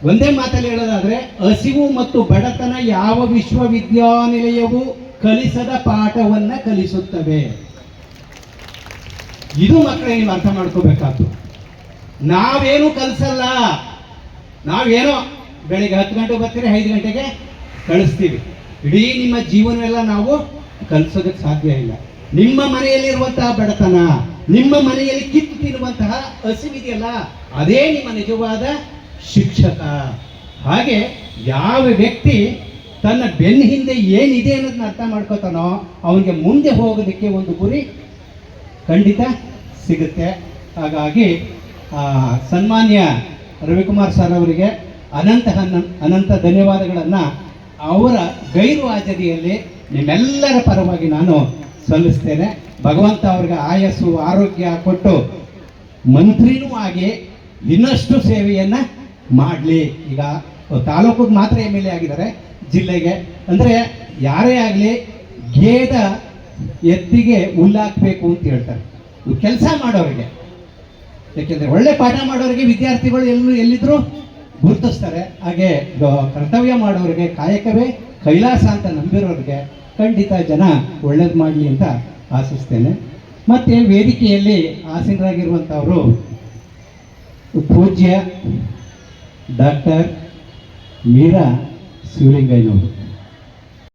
ಒಂದೇ ಮಾತಲ್ಲಿ ಹೇಳೋದಾದ್ರೆ, ಹಸಿವು ಮತ್ತು ಬಡತನ ಯಾವ ವಿಶ್ವವಿದ್ಯಾನಿಲಯವು ಕಲಿಸದ ಪಾಠವನ್ನ ಕಲಿಸುತ್ತವೆ. ಇದು ಮಕ್ಕಳೇ ನೀವು ಅರ್ಥ ಮಾಡ್ಕೋಬೇಕಾದ್ದು. ನಾವೇನು ಕಲಿಸಲ್ಲ, ನಾವೇನೋ ಬೆಳಿಗ್ಗೆ 10 ಗಂಟೆಗೆ ಬರ್ತೀರಿ, 5 ಗಂಟೆಗೆ ಕಳಿಸ್ತೀವಿ. ಇಡೀ ನಿಮ್ಮ ಜೀವನವೆಲ್ಲ ನಾವು ಕಲಿಸೋದಕ್ಕೆ ಸಾಧ್ಯ ಇಲ್ಲ. ನಿಮ್ಮ ಮನೆಯಲ್ಲಿರುವಂತಹ ಬಡತನ, ನಿಮ್ಮ ಮನೆಯಲ್ಲಿ ಕಿತ್ತು ತಿನ್ನುವಂತಹ ಹಸಿವಿದೆಯಲ್ಲ, ಅದೇ ನಿಮ್ಮ ನಿಜವಾದ ಶಿಕ್ಷಕ. ಹಾಗೆ ಯಾವ ವ್ಯಕ್ತಿ ತನ್ನ ಬೆನ್ನ ಹಿಂದೆ ಏನಿದೆ ಅನ್ನೋದನ್ನ ಅರ್ಥ ಮಾಡ್ಕೋತಾನೋ ಅವನಿಗೆ ಮುಂದೆ ಹೋಗೋದಕ್ಕೆ ಒಂದು ಗುರಿ ಖಂಡಿತ ಸಿಗುತ್ತೆ. ಹಾಗಾಗಿ ಸನ್ಮಾನ್ಯ ರವಿಕುಮಾರ್ ಸರ್ ಅವರಿಗೆ ಅನಂತ ಧನ್ಯವಾದಗಳನ್ನು ಅವರ ಗೈರು ಹಾಜರಿಯಲ್ಲಿ ನಿಮ್ಮೆಲ್ಲರ ಪರವಾಗಿ ನಾನು ಸಲ್ಲಿಸ್ತೇನೆ. ಭಗವಂತ ಅವ್ರಿಗೆ ಆಯಸ್ಸು ಆರೋಗ್ಯ ಕೊಟ್ಟು ಮಂತ್ರಿನೂ ಆಗಿ ಇನ್ನಷ್ಟು ಸೇವೆಯನ್ನು ಮಾಡಲಿ. ಈಗ ತಾಲೂಕಿಗೆ ಮಾತ್ರ MLA ಆಗಿದ್ದಾರೆ, ಜಿಲ್ಲೆಗೆ ಅಂದರೆ ಯಾರೇ ಆಗಲಿ ಗೇದ ಎತ್ತಿಗೆ ಹುಲ್ಲಾಕಬೇಕು ಅಂತ ಹೇಳ್ತಾರೆ ಕೆಲಸ ಮಾಡೋರಿಗೆ. ಯಾಕೆಂದರೆ ಒಳ್ಳೆ ಪಾಠ ಮಾಡೋರಿಗೆ ವಿದ್ಯಾರ್ಥಿಗಳು ಎಲ್ಲಿದ್ರು ಗುರುತಿಸ್ತಾರೆ. ಹಾಗೆ ಕರ್ತವ್ಯ ಮಾಡೋರಿಗೆ ಕಾಯಕವೇ ಕೈಲಾಸ ಅಂತ ನಂಬಿರೋರಿಗೆ ಖಂಡಿತ ಜನ ಒಳ್ಳೇದು ಮಾಡಲಿ ಅಂತ ಆಶಿಸ್ತೇನೆ. ಮತ್ತು ವೇದಿಕೆಯಲ್ಲಿ ಆಸೀನರಾಗಿರುವಂಥವರು ಪೂಜ್ಯ ಡಾಕ್ಟರ್ ಮೀರಾ ಶಿವಲಿಂಗಯ್ಯನವರು.